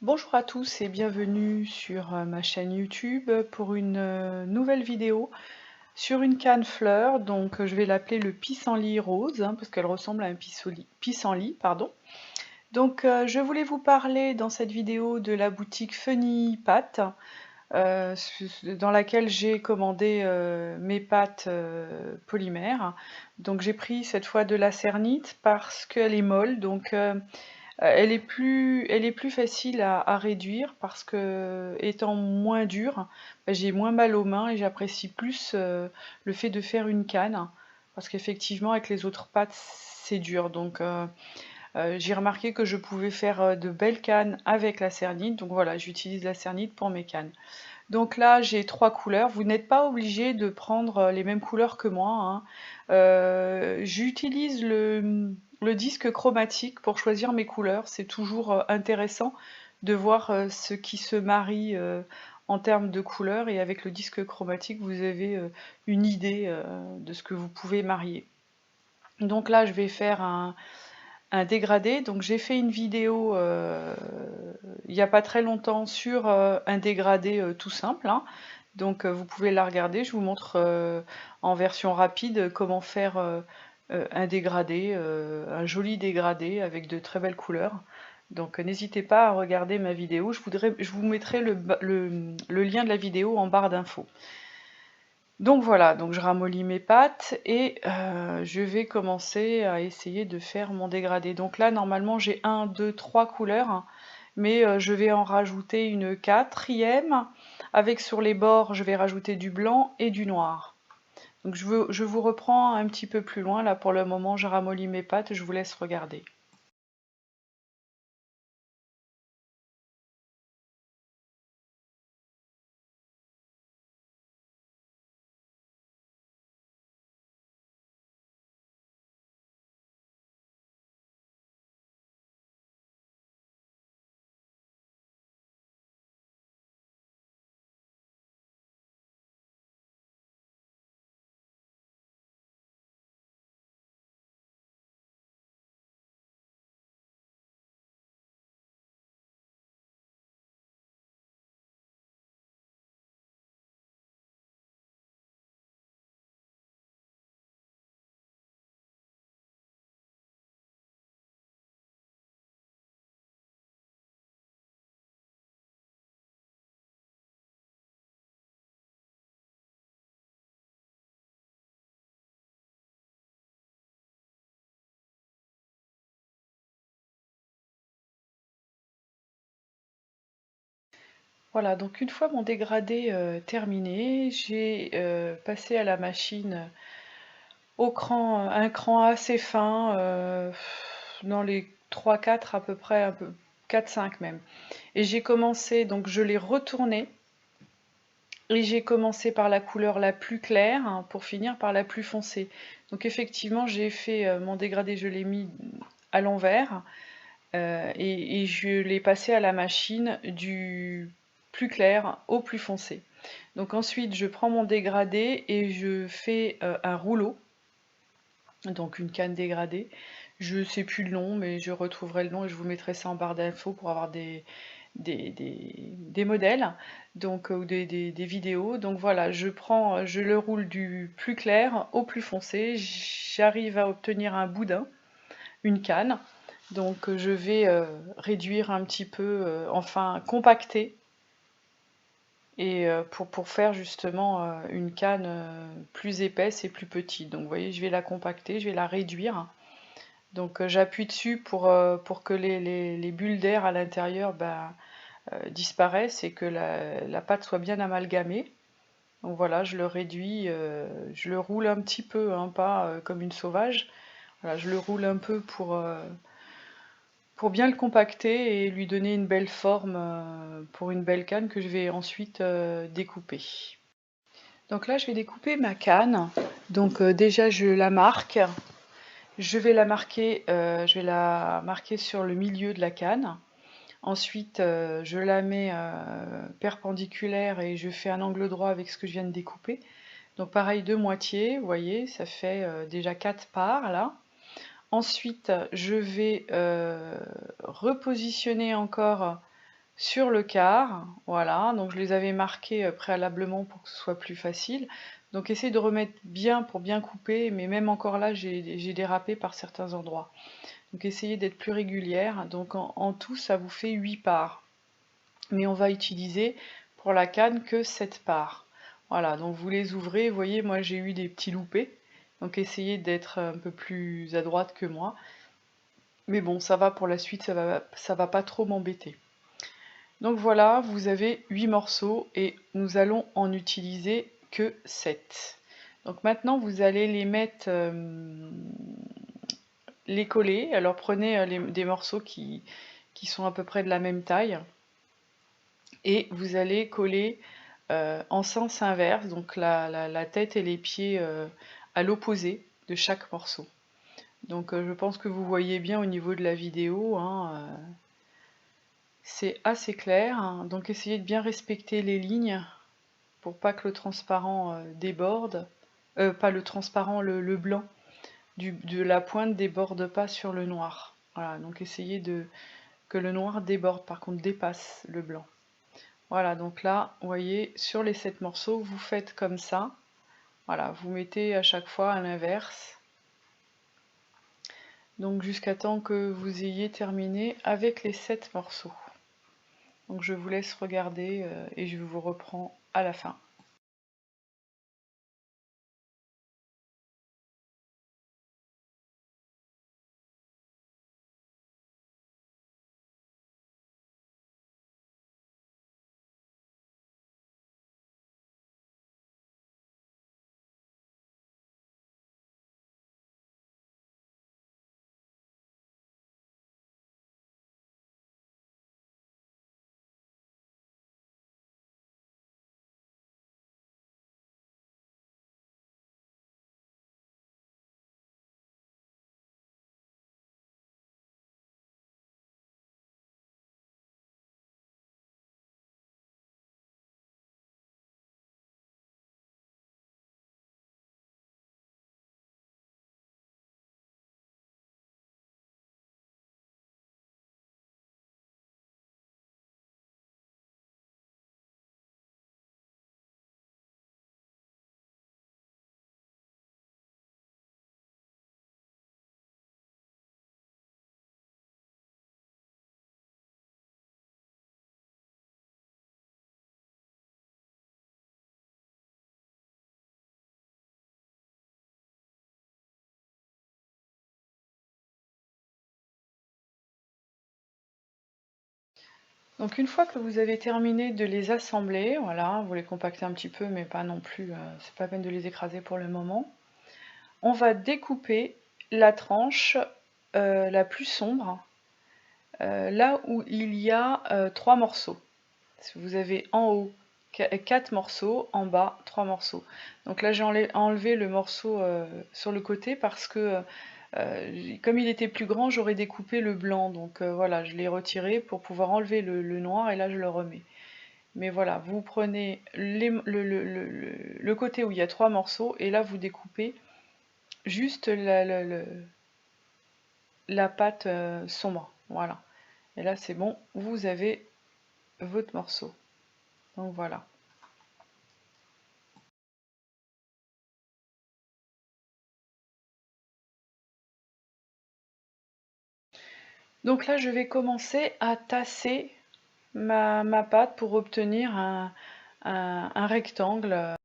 Bonjour à tous et bienvenue sur ma chaîne YouTube pour une nouvelle vidéo sur une canne fleur. Donc je vais l'appeler le pissenlit rose parce qu'elle ressemble à un pissenlit, pardon. Donc je voulais vous parler dans cette vidéo de la boutique Funny Pat dans laquelle j'ai commandé mes pâtes polymères. Donc j'ai pris cette fois de la cernite parce qu'elle est molle. Donc elle est plus facile à réduire parce que, étant moins dure, bah, j'ai moins mal aux mains et j'apprécie plus le fait de faire une canne. Parce qu'effectivement, avec les autres pâtes, c'est dur. Donc, j'ai remarqué que je pouvais faire de belles cannes avec la cernite. Donc voilà, j'utilise la cernite pour mes cannes. Donc là, j'ai trois couleurs. Vous n'êtes pas obligé de prendre les mêmes couleurs que moi, hein. J'utilise le disque chromatique pour choisir mes couleurs. C'est toujours intéressant de voir ce qui se marie en termes de couleurs. Et avec le disque chromatique, vous avez une idée de ce que vous pouvez marier. Donc là, je vais faire un dégradé. Donc j'ai fait une vidéo il n'y a pas très longtemps sur un dégradé tout simple, hein. Donc vous pouvez la regarder. Je vous montre en version rapide comment faire un dégradé, un joli dégradé avec de très belles couleurs. Donc n'hésitez pas à regarder ma vidéo. Je vous mettrai le lien de la vidéo en barre d'infos. Donc voilà, donc je ramollis mes pâtes et je vais commencer à essayer de faire mon dégradé. Donc là, normalement, j'ai 1, 2, 3 couleurs, hein, mais je vais en rajouter une quatrième. Avec sur les bords, je vais rajouter du blanc et du noir. Donc je vous reprends un petit peu plus loin. Là, pour le moment, je ramollis mes pâtes, je vous laisse regarder. Voilà, donc une fois mon dégradé terminé, j'ai passé à la machine un cran assez fin, dans les 3-4 à peu près, un peu 4-5 même. Et j'ai commencé, donc je l'ai retourné, et j'ai commencé par la couleur la plus claire hein, pour finir par la plus foncée. Donc effectivement, j'ai fait mon dégradé, je l'ai mis à l'envers, et je l'ai passé à la machine du plus clair au plus foncé. Donc ensuite, je prends mon dégradé et je fais un rouleau, donc une canne dégradée. Je sais plus le nom, mais je retrouverai le nom et je vous mettrai ça en barre d'infos pour avoir des modèles, donc, ou des vidéos. Donc voilà, je le roule du plus clair au plus foncé. J'arrive à obtenir un boudin, une canne. Donc je vais réduire un petit peu, enfin compacter, et pour faire justement une canne plus épaisse et plus petite. Donc vous voyez, je vais la compacter, je vais la réduire. Donc j'appuie dessus pour que les bulles d'air à l'intérieur disparaissent et que la pâte soit bien amalgamée. Donc voilà, je le réduis, je le roule un petit peu, hein, pas comme une sauvage. Voilà, je le roule un peu pour bien le compacter et lui donner une belle forme pour une belle canne que je vais ensuite découper. Donc là, je vais découper ma canne. Donc déjà, je la marque. Je vais la marquer sur le milieu de la canne. Ensuite, je la mets perpendiculaire et je fais un angle droit avec ce que je viens de découper. Donc pareil, deux moitiés, vous voyez, ça fait déjà 4 parts là. Ensuite, je vais repositionner encore sur le quart, voilà, donc je les avais marqués préalablement pour que ce soit plus facile. Donc essayez de remettre bien pour bien couper, mais même encore là j'ai dérapé par certains endroits. Donc essayez d'être plus régulière. Donc en tout ça vous fait 8 parts. Mais on va utiliser pour la canne que 7 parts. Voilà, donc vous les ouvrez, vous voyez, moi j'ai eu des petits loupés. Donc essayez d'être un peu plus à droite que moi. Mais bon, ça va pour la suite, ça va pas trop m'embêter. Donc voilà, vous avez 8 morceaux et nous allons en utiliser que 7. Donc maintenant vous allez les mettre, les coller. Alors prenez des morceaux qui sont à peu près de la même taille et vous allez coller en sens inverse, donc la tête et les pieds à l'opposé de chaque morceau. Donc je pense que vous voyez bien au niveau de la vidéo, hein, c'est assez clair, hein. Donc essayez de bien respecter les lignes pour pas que le transparent déborde, pas le transparent, le blanc de la pointe déborde pas sur le noir. Voilà, donc essayez que le noir déborde, par contre dépasse le blanc. Voilà, donc là, vous voyez, sur les 7 morceaux, vous faites comme ça. Voilà, vous mettez à chaque fois à l'inverse. Donc jusqu'à temps que vous ayez terminé avec les 7 morceaux. Donc je vous laisse regarder et je vous reprends à la fin. Donc une fois que vous avez terminé de les assembler, voilà, vous les compactez un petit peu, mais pas non plus, c'est pas la peine de les écraser pour le moment. On va découper la tranche la plus sombre, là où il y a 3 morceaux. Vous avez en haut 4 morceaux, en bas 3 morceaux. Donc là j'ai enlevé le morceau sur le côté parce que comme il était plus grand, j'aurais découpé le blanc. Donc voilà, je l'ai retiré pour pouvoir enlever le noir et là je le remets. Mais voilà, vous prenez le côté où il y a 3 morceaux et là vous découpez juste la pâte sombre. Voilà. Et là c'est bon, vous avez votre morceau. Donc voilà. Donc là, je vais commencer à tasser ma pâte pour obtenir un rectangle.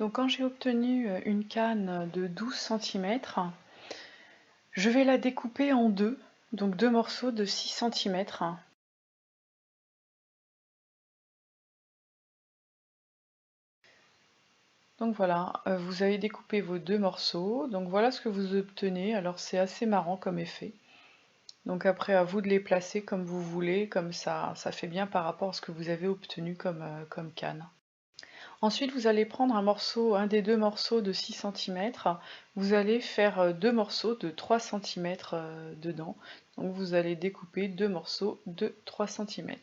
Donc quand j'ai obtenu une canne de 12 cm, je vais la découper en deux, donc deux morceaux de 6 cm. Donc voilà, vous avez découpé vos deux morceaux, donc voilà ce que vous obtenez. Alors c'est assez marrant comme effet. Donc après à vous de les placer comme vous voulez, comme ça fait bien par rapport à ce que vous avez obtenu comme canne. Ensuite vous allez prendre un des deux morceaux de 6 cm, vous allez faire deux morceaux de 3 cm dedans. Donc vous allez découper deux morceaux de 3 cm.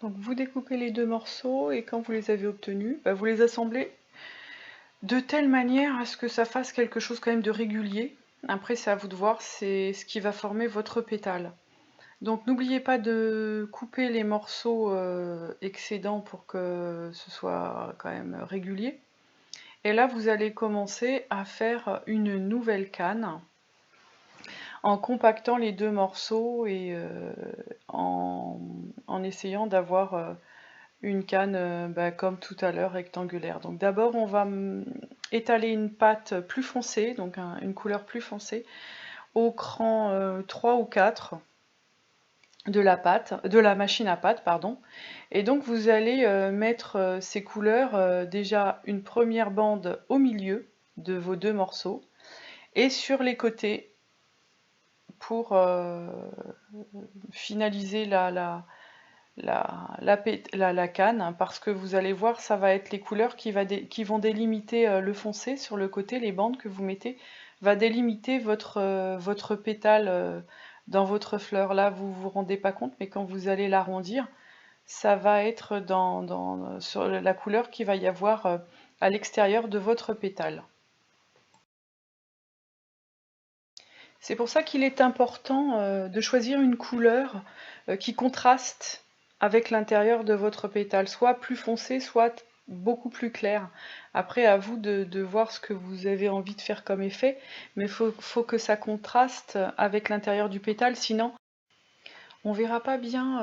Donc vous découpez les deux morceaux et quand vous les avez obtenus, vous les assemblez de telle manière à ce que ça fasse quelque chose quand même de régulier. Après c'est à vous de voir, c'est ce qui va former votre pétale. Donc n'oubliez pas de couper les morceaux excédents pour que ce soit quand même régulier. Et là vous allez commencer à faire une nouvelle canne en compactant les deux morceaux et en essayant d'avoir une canne comme tout à l'heure rectangulaire. Donc d'abord on va étaler une pâte plus foncée, donc une couleur plus foncée, au cran 3 ou 4 de la machine à pâte, pardon. Et donc vous allez mettre ces couleurs, déjà une première bande au milieu de vos deux morceaux et sur les côtés pour finaliser la canne, hein, parce que vous allez voir, ça va être les couleurs qui vont délimiter le foncé sur le côté, les bandes que vous mettez, va délimiter votre pétale dans votre fleur. Là, vous vous rendez pas compte, mais quand vous allez l'arrondir, ça va être sur la couleur qu'il va y avoir à l'extérieur de votre pétale. C'est pour ça qu'il est important de choisir une couleur qui contraste avec l'intérieur de votre pétale, soit plus foncé, soit beaucoup plus clair. Après, à vous de voir ce que vous avez envie de faire comme effet, mais faut que ça contraste avec l'intérieur du pétale, sinon on verra pas bien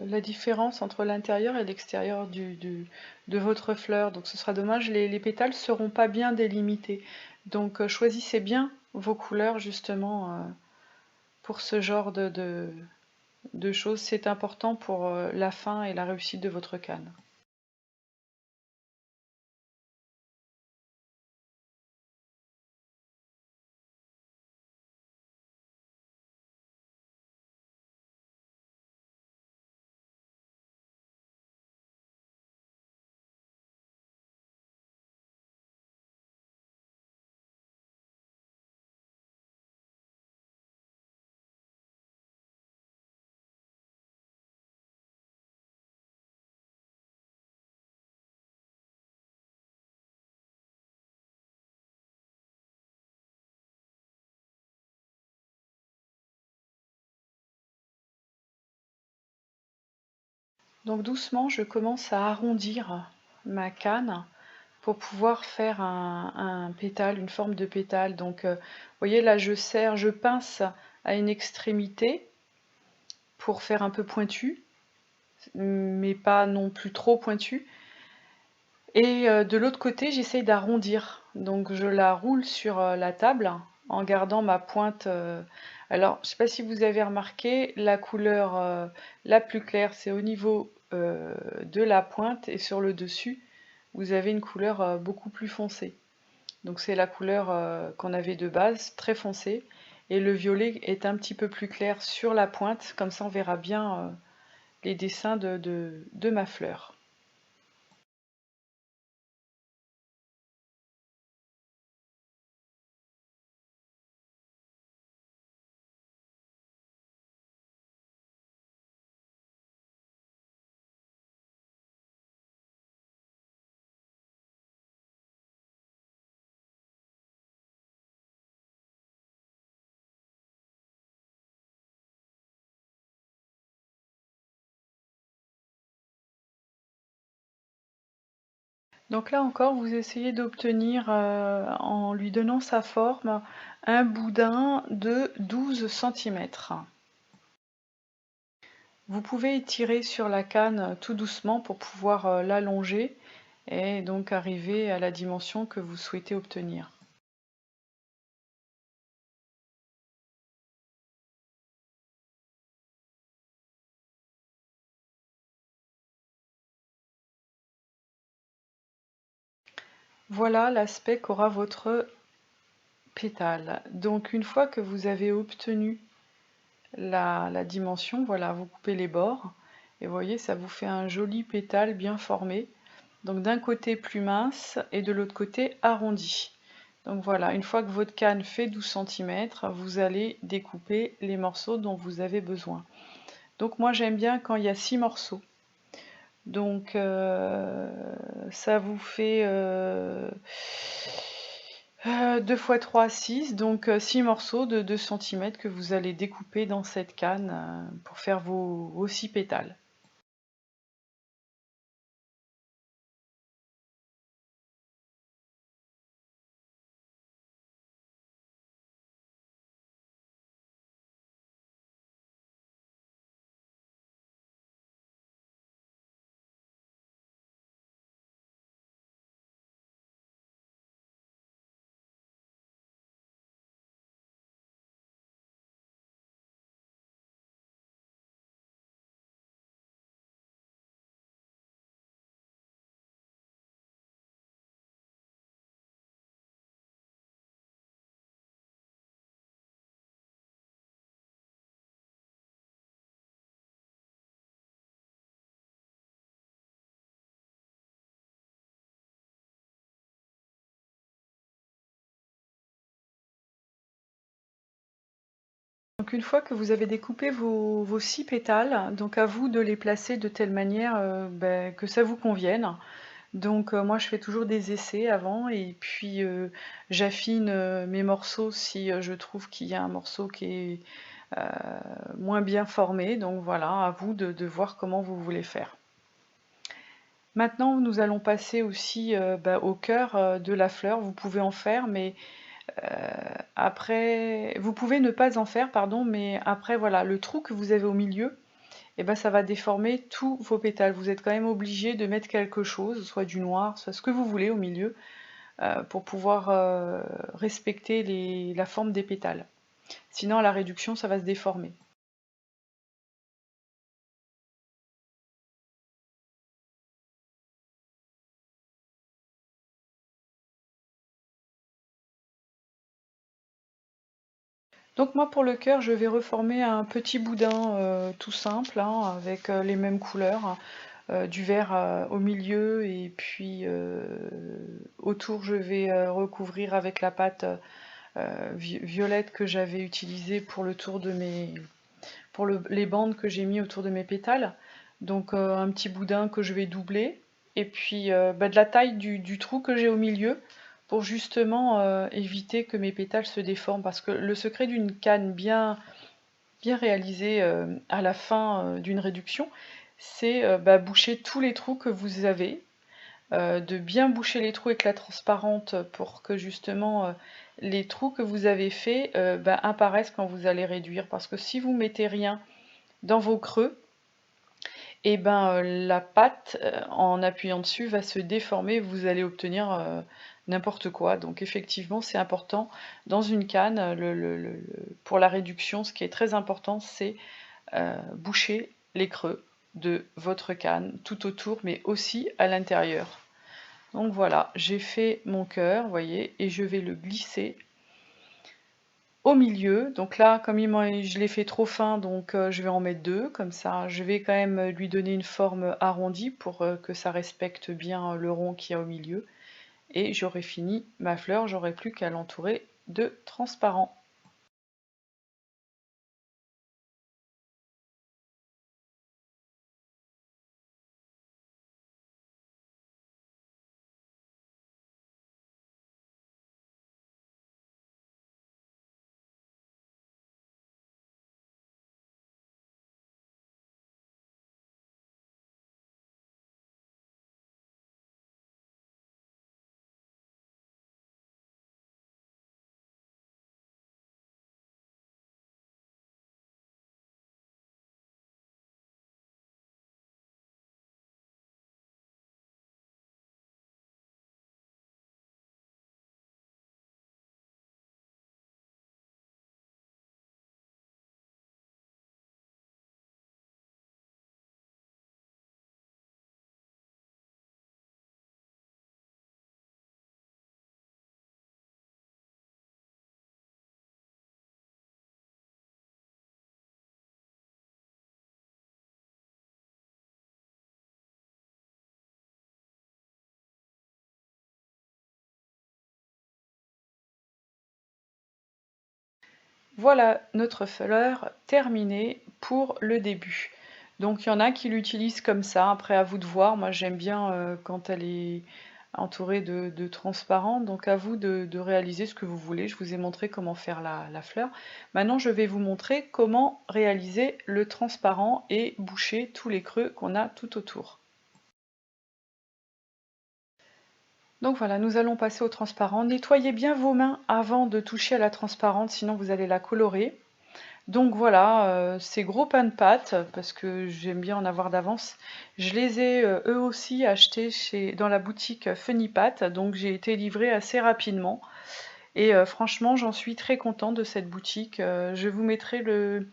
la différence entre l'intérieur et l'extérieur de votre fleur. Donc ce sera dommage, les pétales seront pas bien délimités. Donc choisissez bien vos couleurs justement pour ce genre de choses. C'est important pour la fin et la réussite de votre canne. Donc doucement, je commence à arrondir ma canne pour pouvoir faire un pétale, une forme de pétale. Donc vous voyez là, je pince à une extrémité pour faire un peu pointu, mais pas non plus trop pointu. Et de l'autre côté, j'essaye d'arrondir. Donc je la roule sur la table en gardant ma pointe. Alors, je ne sais pas si vous avez remarqué, la couleur la plus claire, c'est au niveau de la pointe et sur le dessus, vous avez une couleur beaucoup plus foncée. Donc c'est la couleur qu'on avait de base, très foncée. Et le violet est un petit peu plus clair sur la pointe, comme ça on verra bien les dessins de ma fleur. Donc là encore, vous essayez d'obtenir, en lui donnant sa forme, un boudin de 12 cm. Vous pouvez étirer sur la canne tout doucement pour pouvoir l'allonger et donc arriver à la dimension que vous souhaitez obtenir. Voilà l'aspect qu'aura votre pétale. Donc une fois que vous avez obtenu la dimension, voilà, vous coupez les bords et vous voyez, ça vous fait un joli pétale bien formé. Donc d'un côté plus mince et de l'autre côté arrondi. Donc voilà, une fois que votre canne fait 12 cm, vous allez découper les morceaux dont vous avez besoin. Donc moi j'aime bien quand il y a 6 morceaux. Donc ça vous fait 2 x 3, 6, donc 6 morceaux de 2 cm que vous allez découper dans cette canne pour faire vos 6 pétales. Donc une fois que vous avez découpé vos 6 pétales, donc à vous de les placer de telle manière que ça vous convienne. Donc moi je fais toujours des essais avant et puis j'affine mes morceaux si je trouve qu'il y a un morceau qui est moins bien formé. Donc voilà, à vous de voir comment vous voulez faire. Maintenant nous allons passer aussi au cœur de la fleur. Vous pouvez en faire, mais après, vous pouvez ne pas en faire, pardon, mais après voilà, le trou que vous avez au milieu, et ben ça va déformer tous vos pétales. Vous êtes quand même obligé de mettre quelque chose, soit du noir, soit ce que vous voulez au milieu, pour pouvoir respecter la forme des pétales. Sinon, à la réduction, ça va se déformer. Donc moi, pour le cœur, je vais reformer un petit boudin tout simple, hein, avec les mêmes couleurs, du vert au milieu, et puis autour, je vais recouvrir avec la pâte violette que j'avais utilisée pour le tour de les bandes que j'ai mis autour de mes pétales. Donc un petit boudin que je vais doubler, et puis de la taille du trou que j'ai au milieu, pour justement éviter que mes pétales se déforment, parce que le secret d'une canne bien réalisée à la fin d'une réduction, c'est boucher tous les trous que vous avez, de bien boucher les trous avec la transparente pour que justement les trous que vous avez faits apparaissent quand vous allez réduire. Parce que si vous mettez rien dans vos creux, et la pâte, en appuyant dessus, va se déformer, vous allez obtenir n'importe quoi. Donc effectivement, c'est important dans une canne, pour la réduction, ce qui est très important, c'est boucher les creux de votre canne, tout autour, mais aussi à l'intérieur. Donc voilà, j'ai fait mon cœur, vous voyez, et je vais le glisser au milieu. Donc là, comme je l'ai fait trop fin, donc je vais en mettre deux, comme ça. Je vais quand même lui donner une forme arrondie pour que ça respecte bien le rond qu'il y a au milieu. Et j'aurai fini ma fleur, j'aurai plus qu'à l'entourer de transparent. Voilà notre fleur terminée pour le début. Donc il y en a qui l'utilisent comme ça, après à vous de voir. Moi j'aime bien quand elle est entourée de transparent, donc à vous de réaliser ce que vous voulez. Je vous ai montré comment faire la fleur. Maintenant je vais vous montrer comment réaliser le transparent et boucher tous les creux qu'on a tout autour. Donc voilà, nous allons passer au transparent. Nettoyez bien vos mains avant de toucher à la transparente, sinon vous allez la colorer. Donc voilà, ces gros pains de pâte, parce que j'aime bien en avoir d'avance, je les ai eux aussi achetés dans la boutique Funny Pat, donc j'ai été livrée assez rapidement. Et franchement, j'en suis très contente de cette boutique. Je vous mettrai le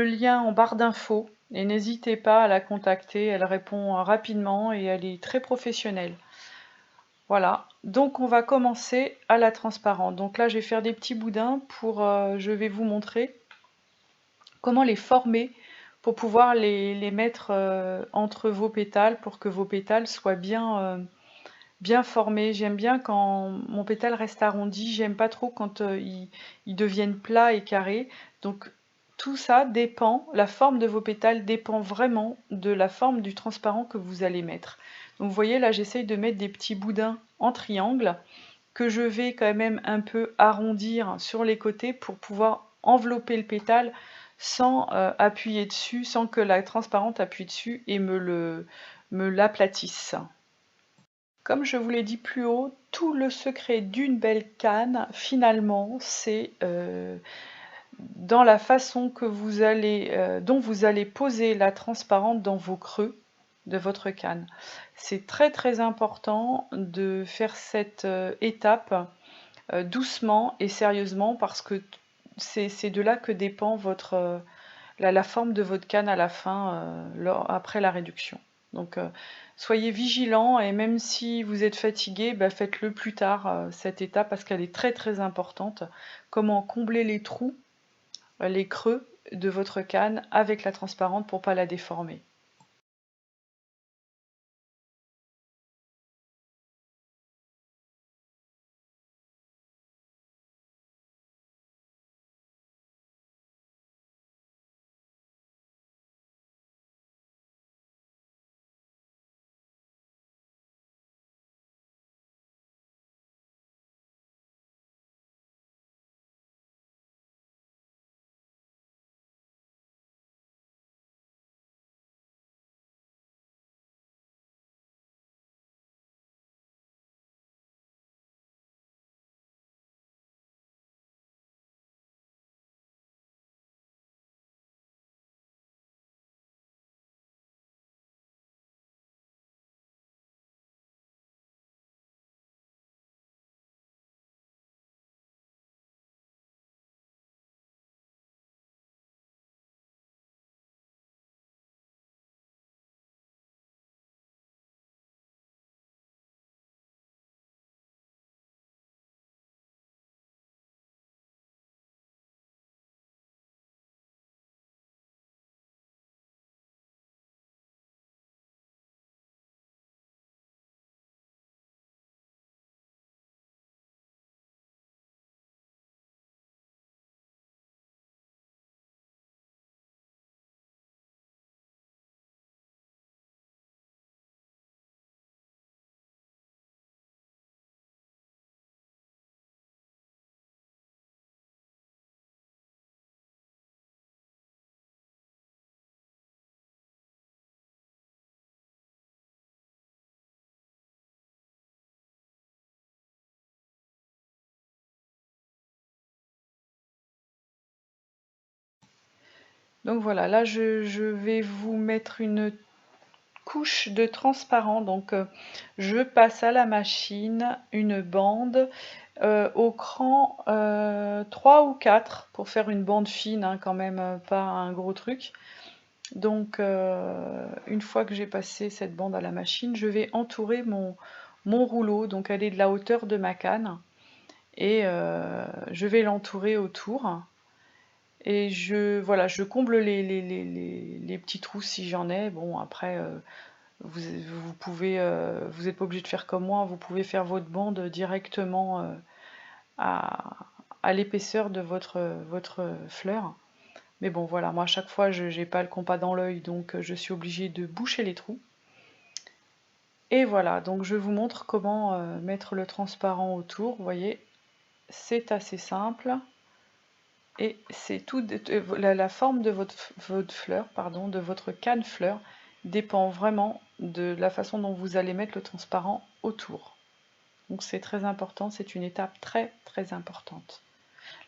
lien en barre d'infos et n'hésitez pas à la contacter, elle répond rapidement et elle est très professionnelle. Voilà, donc on va commencer à la transparente. Donc là, je vais faire des petits boudins je vais vous montrer comment les former pour pouvoir les mettre entre vos pétales pour que vos pétales soient bien formés. J'aime bien quand mon pétale reste arrondi, j'aime pas trop quand ils deviennent plats et carrés. Donc tout ça dépend, la forme de vos pétales dépend vraiment de la forme du transparent que vous allez mettre. Donc vous voyez là, j'essaye de mettre des petits boudins en triangle que je vais quand même un peu arrondir sur les côtés pour pouvoir envelopper le pétale sans appuyer dessus, sans que la transparente appuie dessus et me l'aplatisse. Comme je vous l'ai dit plus haut, tout le secret d'une belle canne, finalement, c'est dans la façon que dont vous allez poser la transparente dans vos creux de votre canne. C'est très très important de faire cette étape doucement et sérieusement parce que c'est de là que dépend la forme de votre canne à la fin, après la réduction. Donc soyez vigilants et même si vous êtes fatigué, bah, faites-le plus tard, cette étape, parce qu'elle est très très importante. Comment combler les trous, les creux de votre canne avec la transparente pour ne pas la déformer. Donc voilà, là je vais vous mettre une couche de transparent. Donc je passe à la machine une bande au cran 3 ou 4 pour faire une bande fine, hein, quand même, pas un gros truc. Donc une fois que j'ai passé cette bande à la machine, je vais entourer mon rouleau, donc elle est de la hauteur de ma canne, et je vais l'entourer autour. Et voilà, je comble les petits trous si j'en ai. Bon, après, vous pouvez, vous n'êtes pas obligé de faire comme moi, vous pouvez faire votre bande directement à, à l'épaisseur de votre fleur. Mais bon, voilà, moi à chaque fois, je n'ai pas le compas dans l'œil, donc je suis obligée de boucher les trous. Et voilà, donc je vous montre comment mettre le transparent autour. Vous voyez, c'est assez simple. Et c'est tout. La forme de votre fleur, pardon, de votre canne fleur, dépend vraiment de la façon dont vous allez mettre le transparent autour. Donc c'est très important, c'est une étape très très importante.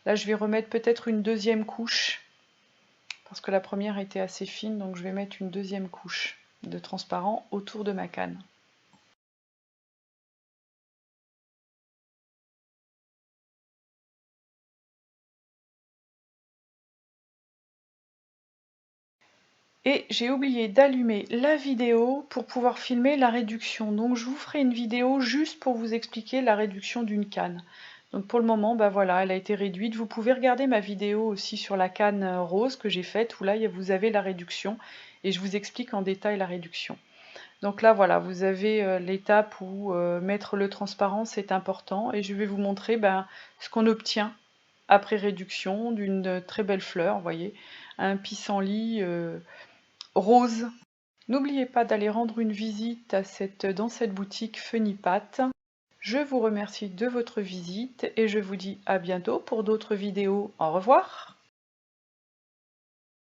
Là, je vais remettre peut-être une deuxième couche, parce que la première était assez fine, donc je vais mettre une deuxième couche de transparent autour de ma canne. Et j'ai oublié d'allumer la vidéo pour pouvoir filmer la réduction. Donc je vous ferai une vidéo juste pour vous expliquer la réduction d'une canne. Donc pour le moment, bah voilà, elle a été réduite. Vous pouvez regarder ma vidéo aussi sur la canne rose que j'ai faite, où là vous avez la réduction et je vous explique en détail la réduction. Donc là voilà, vous avez l'étape où mettre le transparent c'est important et je vais vous montrer ce qu'on obtient après réduction d'une très belle fleur, vous voyez, un pissenlit rose. N'oubliez pas d'aller rendre une visite dans cette boutique Funipat. Je vous remercie de votre visite et je vous dis à bientôt pour d'autres vidéos. Au revoir.